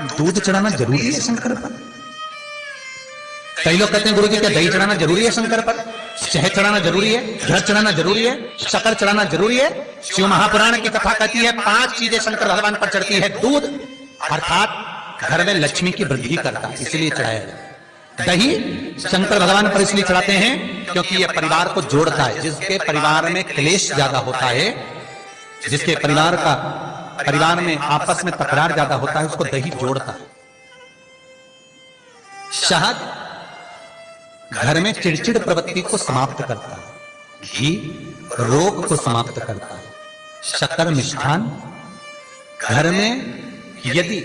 दूध चढ़ाना जरूरी है शंकर पर? कई लोग कहते हैं गुरु जी क्या दही चढ़ाना जरूरी है शंकर पर? शहद चढ़ाना जरूरी है? घृत चढ़ाना जरूरी है? शक्कर चढ़ाना जरूरी है? शिव महापुराण की कथा कहती है 5 चीजें शंकर भगवान पर चढ़ती है। दूध अर्थात घर में लक्ष्मी की वृद्धि करता है, इसलिए चढ़ाया जाए। दही शंकर भगवान पर इसलिए चढ़ाते हैं क्योंकि यह परिवार को जोड़ता है। जिसके परिवार में क्लेश ज्यादा होता है, जिसके परिवार में आपस में तकरार ज्यादा होता है, उसको दही जोड़ता है। शहद घर में चिड़चिड़ प्रवृत्ति को समाप्त करता है। घी रोग को समाप्त करता है। शक्कर मिष्ठान घर में यदि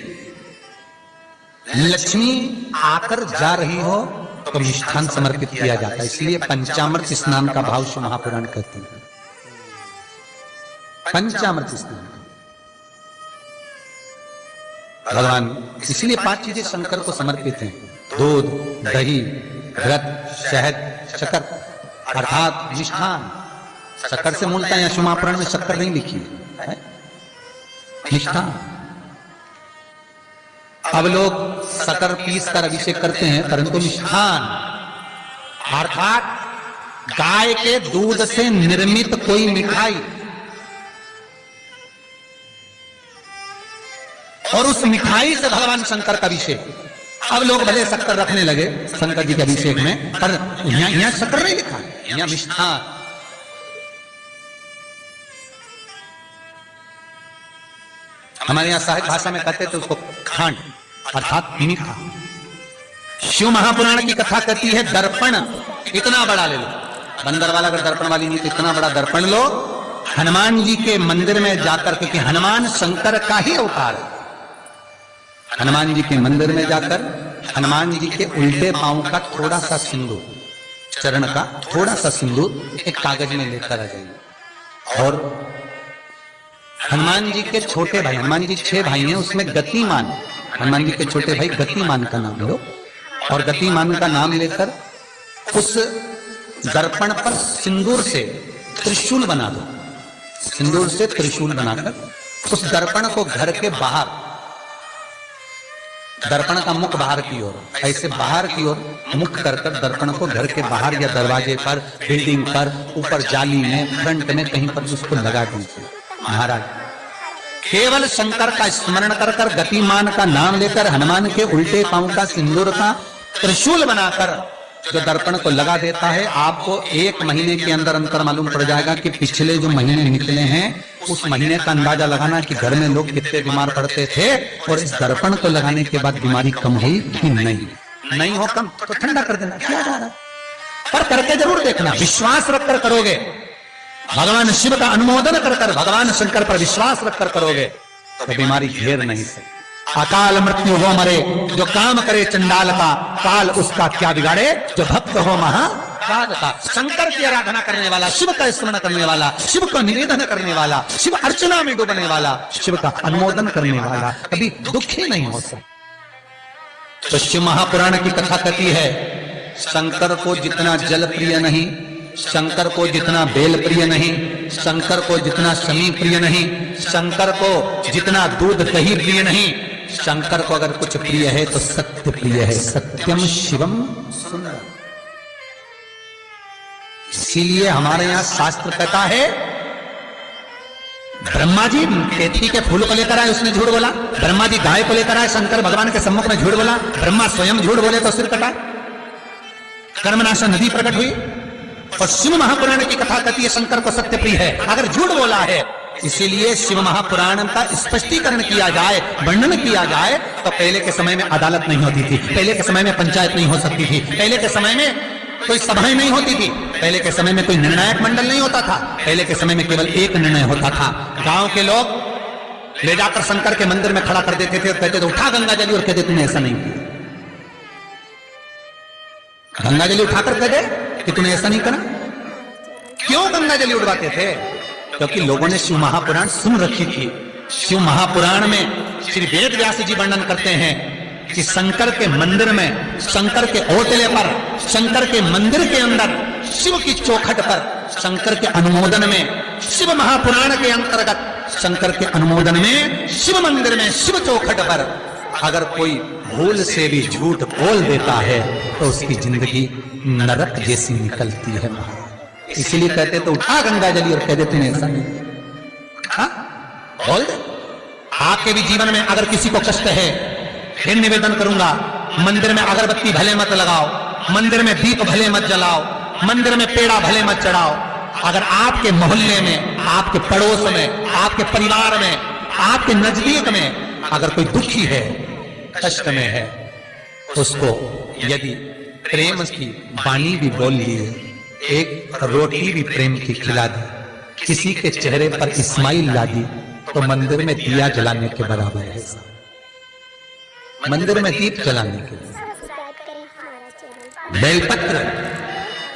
लक्ष्मी आकर जा रही हो तो मिष्ठान समर्पित किया जाता है। इसलिए पंचामृत स्नान का भाव शिव महापुराण कहते हैं। पंचामृत स्नान भगवान, इसलिए 5 चीजें शंकर को समर्पित हैं। दूध, दही, घृत, शहद, शक्कर अर्थात मिष्ठान। शक्कर से मूलता है, शिव महापुराण में शक्कर नहीं लिखी है, मिष्ठान। अब लोग शक्कर पीस कर अभिषेक करते हैं, परंतु मिष्ठान अर्थात गाय के दूध से निर्मित कोई मिठाई और उस मिठाई से भगवान शंकर का अभिषेक। अब लोग भले शक्कर रखने लगे शंकर जी के अभिषेक में, पर यहां शक्कर नहीं लिखा, यहां मिष्ठान। हमारे यहां साहित्य भाषा में कहते थे उसको खांड अर्थात मीठा। शिव महापुराण की कथा कहती है दर्पण इतना बड़ा ले लो, बंदर वाला अगर दर्पण वाली नहीं तो इतना बड़ा दर्पण लो, हनुमान जी के मंदिर में जाकर, क्योंकि हनुमान शंकर का ही अवतार है। हनुमान जी के मंदिर में जाकर हनुमान जी के उल्टे पांव का थोड़ा सा सिंदूर, चरण का थोड़ा सा सिंदूर एक कागज में लेकर आ जाइए। और हनुमान जी के छोटे भाई, हनुमान जी 6 भाई हैं, उसमें गतिमान, हनुमान जी के छोटे भाई गतिमान का नाम लो और गतिमान का नाम लेकर उस दर्पण पर सिंदूर से त्रिशूल बना दो। सिंदूर से त्रिशूल बनाकर उस दर्पण को घर के बाहर, दर्पण का मुख बाहर की ओर, ऐसे बाहर की ओर मुख कर दर्पण को घर के बाहर या दरवाजे पर, बिल्डिंग पर, ऊपर जाली में, फ्रंट में कहीं पर उसको लगा दीजिए। महाराज केवल शंकर का स्मरण कर गतिमान का नाम लेकर हनुमान के उल्टे पांव का सिंदूर का त्रिशूल बनाकर जो दर्पण को लगा देता है, आपको 1 महीने के अंदर अंतर मालूम पड़ जाएगा कि पिछले जो महीने निकले हैं उस महीने का अंदाजा लगाना कि घर में लोग कितने बीमार पड़ते थे और इस दर्पण को लगाने के बाद बीमारी कम हुई कि नहीं हो कम तो ठंडा कर देना, क्या जा रहा है, पर करके जरूर देखना। विश्वास रखकर करोगे, भगवान शिव का अनुमोदन कर भगवान शंकर पर विश्वास रखकर करोगे तो बीमारी घेर नहीं सकती। अकाल मृत्यु हो मरे जो काम करे चंडाल का, काल उसका क्या बिगाड़े जो भक्त हो महाकाल का। शंकर की आराधना करने वाला, शिव का स्मरण करने वाला, शिव को निवेदन करने वाला, शिव अर्चना में डूबने वाला, शिव का अनुमोदन करने वाला कभी दुखी नहीं हो सकता। तो शिव महापुराण की कथा कहती है शंकर को जितना जल प्रिय नहीं, शंकर को जितना बेल प्रिय नहीं, शंकर को जितना शमी प्रिय नहीं, शंकर को जितना दूध दही प्रिय नहीं, शंकर को अगर कुछ प्रिय है तो सत्य प्रिय है। सत्यम शिवम सुंदरम। इसीलिए हमारे यहां शास्त्र कहता है ब्रह्मा जी केथी के फूल को लेकर आए, उसने झूठ बोला। ब्रह्मा जी गाय को लेकर आए, शंकर भगवान के सम्मुख में झूठ बोला। ब्रह्मा स्वयं झूठ बोले तो सिर कटा। कर्मनाशा नदी प्रकट हुई। और शिव महापुराण की कथा कहती है शंकर को सत्य प्रिय है, अगर झूठ बोला है। इसीलिए शिव महापुराण का स्पष्टीकरण किया जाए, वर्णन किया जाए तो पहले के समय में अदालत नहीं होती थी, पहले के समय में पंचायत नहीं हो सकती थी, पहले के समय में कोई सभाएं नहीं होती थी, पहले के समय में कोई निर्णायक मंडल नहीं होता था, पहले के समय में केवल एक निर्णय होता था। गांव के लोग ले जाकर शंकर के मंदिर में खड़ा कर देते थे और कहते थे उठा गंगा जली, और कहते तुमने ऐसा नहीं किया। गंगा जली उठाकर कह दे कि तूने ऐसा नहीं करा। क्यों गंगा जली उड़वाते थे? क्योंकि लोगों ने शिव महापुराण सुन रखी थी। शिव महापुराण में श्री वेद व्यास जी वर्णन करते हैं कि शंकर के मंदिर में, शंकर के ओटले पर, शंकर के मंदिर के अंदर, शिव की चौखट पर, शंकर के अनुमोदन में, शिव महापुराण के अंतर्गत शंकर के अनुमोदन में, शिव मंदिर में, शिव चौखट पर अगर कोई भूल से भी झूठ बोल देता है तो उसकी जिंदगी नरक जैसी निकलती है महाराज। इसलिए कहते तो उठा गंगा जली और कह देते हैं ऐसा नहीं, हाँ बोल दे। आपके भी जीवन में अगर किसी को कष्ट है, फिर निवेदन करूंगा, मंदिर में अगरबत्ती भले मत लगाओ, मंदिर में दीप भले मत जलाओ, मंदिर में पेड़ा भले मत चढ़ाओ। अगर आपके मोहल्ले में, आपके पड़ोस में, आपके परिवार में, आपके नजदीक में अगर कोई दुखी है, कष्ट में है, उसको यदि प्रेम की वाणी भी बोल लिए, एक रोटी भी प्रेम की खिला दी, किसी के चेहरे पर इस्माइल ला दी, तो मंदिर में दिया जलाने के बराबर है। मंदिर में दीप जलाने के लिए बेलपत्र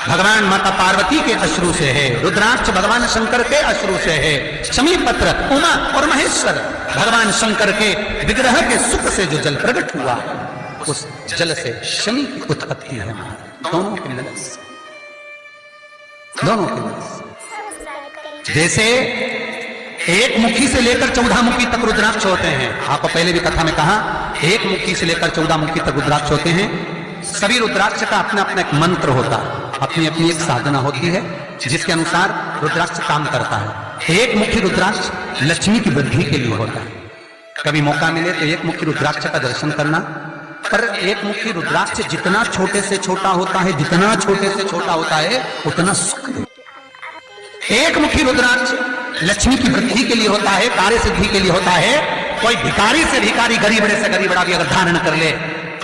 भगवान माता पार्वती के अश्रु से है, रुद्राक्ष भगवान शंकर के अश्रु से है, शमी पत्र उमा और महेश्वर भगवान शंकर के विग्रह के सुख से जो जल प्रकट हुआ, उस जल से शमी की उत्पत्ति है। दोनों के मिलन से, दोनों के मिलन से। जैसे एक मुखी से लेकर 14 मुखी तक रुद्राक्ष होते हैं, आपको पहले भी कथा में कहा, एक मुखी से लेकर 14 मुखी तक रुद्राक्ष होते हैं। सभी रुद्राक्ष का अपना अपना एक मंत्र होता है, अपनी अपनी एक साधना होती है जिसके अनुसार रुद्राक्ष काम करता है। एक मुखी रुद्राक्ष लक्ष्मी की वृद्धि के लिए होता है। कभी मौका मिले तो एक मुखी रुद्राक्ष का दर्शन करना। पर एक मुखी रुद्राक्ष जितना छोटे से छोटा होता है, जितना छोटे से छोटा होता है, उतना सुख देता है। एक मुखी रुद्राक्ष लक्ष्मी की वृद्धि के लिए होता है, कार्य सिद्धि के लिए होता है। कोई भिखारी से भिखारी, गरीबड़े से गरीबड़ा भी अगर धारण कर ले,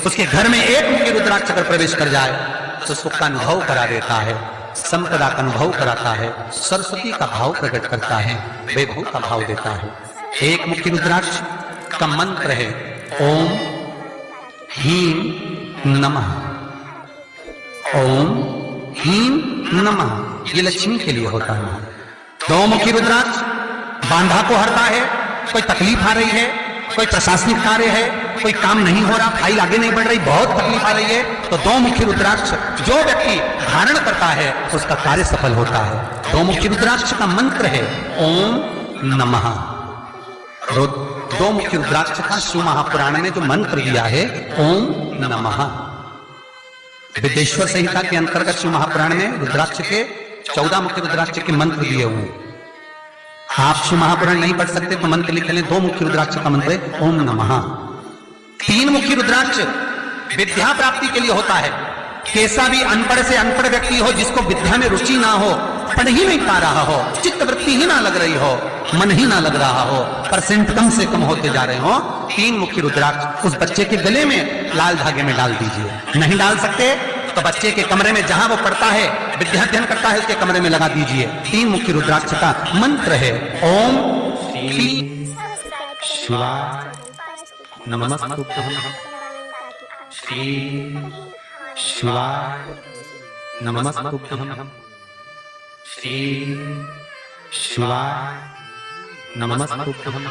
उसके घर में एक मुखी रुद्राक्ष अगर प्रवेश कर जाए तो सुख का अनुभव करा देता है, संपदा का अनुभव कराता है, सरस्वती का भाव प्रकट करता है, वैभव का भाव देता है। एक मुखी रुद्राक्ष का मंत्र है ओम ह्रीं नमः, ओम ह्रीं नमः। ये लक्ष्मी के लिए होता है। दो मुखी रुद्राक्ष बांधा को हरता है। कोई तकलीफ आ रही है, कोई प्रशासनिक कार्य है, कोई काम नहीं हो रहा, फाइल आगे नहीं बढ़ रही, बहुत तकलीफ आ रही है, तो दो मुखी रुद्राक्ष जो व्यक्ति धारण करता है उसका कार्य सफल होता है। दो मुखी रुद्राक्ष का मंत्र है ओम नमः। दो मुखी रुद्राक्ष का शिव महापुराण में जो मंत्र दिया है ओम नमः। विदेश्वर संहिता के अंतर्गत शिव महापुराण में रुद्राक्ष के 14 मुखी रुद्राक्ष के मंत्र दिए हुए। आप शिव महापुराण नहीं पढ़ सकते तो मंत्र लिख लें। दो मुखी रुद्राक्ष का मंत्र है ओम नमः। तीन मुखी रुद्राक्ष विद्या प्राप्ति के लिए होता है। कैसा भी अनपढ़ से अनपढ़ व्यक्ति हो, जिसको विद्या में रुचि ना हो, पढ़ ही नहीं पा रहा हो, चित्त वृत्ति ही ना लग रही हो, मन ही ना लग रहा हो, परसेंट कम से कम होते जा रहे हो, तीन मुखी रुद्राक्ष उस बच्चे के गले में लाल धागे में डाल दीजिए। नहीं डाल सकते तो बच्चे के कमरे में जहां वो पढ़ता है, विद्याध्ययन करता है, उसके कमरे में लगा दीजिए। तीन मुखी रुद्राक्ष का मंत्र है ओम शिवाय नमस्तुभ्यं, श्री शिवाय नमस्तुभ्यं, श्री शिवाय नमस्तुभ्यं।